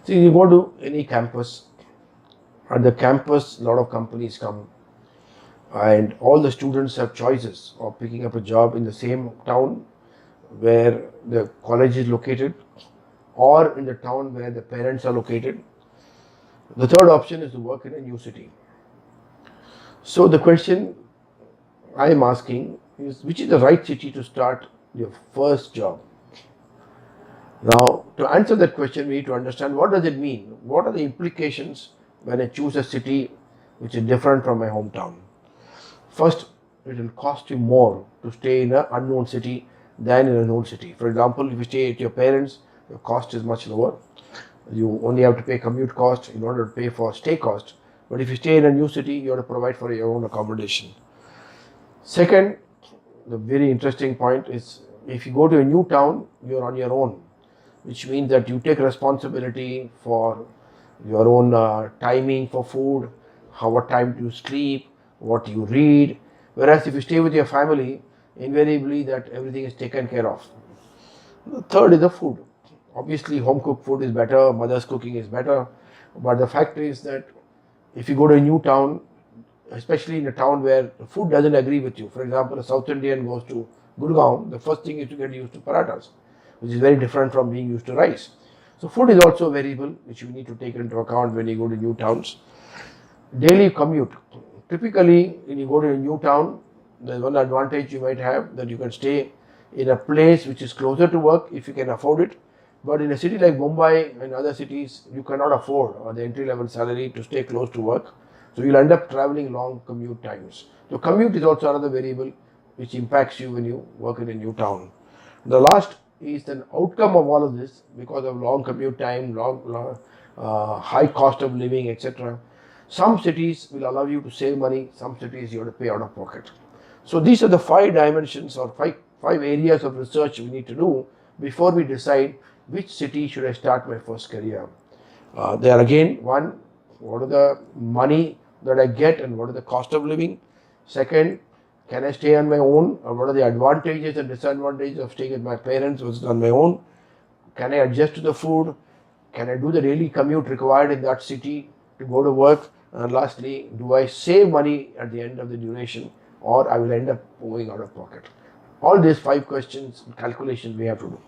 See, you go to any campus, at the campus, a lot of companies come, and all the students have choices of picking up a job in the same town where the college is located, or in the town where the parents are located. The third option is to work in a new city. So the question I am asking is, which is the right city to start your first job? Now, to answer that question, we need to understand what does it mean? What are the implications when I choose a city which is different from my hometown? First, it will cost you more to stay in an unknown city than in a known city. For example, if you stay at your parents, your cost is much lower. You only have to pay commute cost in order to pay for stay cost. But if you stay in a new city, you have to provide for your own accommodation. Second, the very interesting point is, if you go to a new town, you're on your own, which means that you take responsibility for your own timing for food, what time do you sleep, what you read. Whereas if you stay with your family, invariably that everything is taken care of. The third is the food. Obviously, home cooked food is better, mother's cooking is better, but the fact is that if you go to a new town, especially in a town where the food doesn't agree with you, for example, a South Indian goes to Gurgaon, the first thing is to get used to parathas, which is very different from being used to rice. So food is also a variable which you need to take into account when you go to new towns. Daily commute. Typically, when you go to a new town, there's one advantage you might have, that you can stay in a place which is closer to work if you can afford it. But in a city like Mumbai and other cities, you cannot afford the entry level salary to stay close to work. So you'll end up traveling long commute times. So commute is also another variable which impacts you when you work in a new town. The last is an outcome of all of this, because of long commute time, high cost of living, etc. Some cities will allow you to save money, some cities you have to pay out of pocket. So these are the five dimensions, or five areas of research we need to do before we decide which city should I start my first career. There again, one, what are the money that I get and what are the cost of living? Second, can I stay on my own, or what are the advantages and disadvantages of staying with my parents versus on my own? Can I adjust to the food? Can I do the daily commute required in that city to go to work? And lastly, do I save money at the end of the duration, or I will end up going out of pocket? All these five questions and calculations we have to do.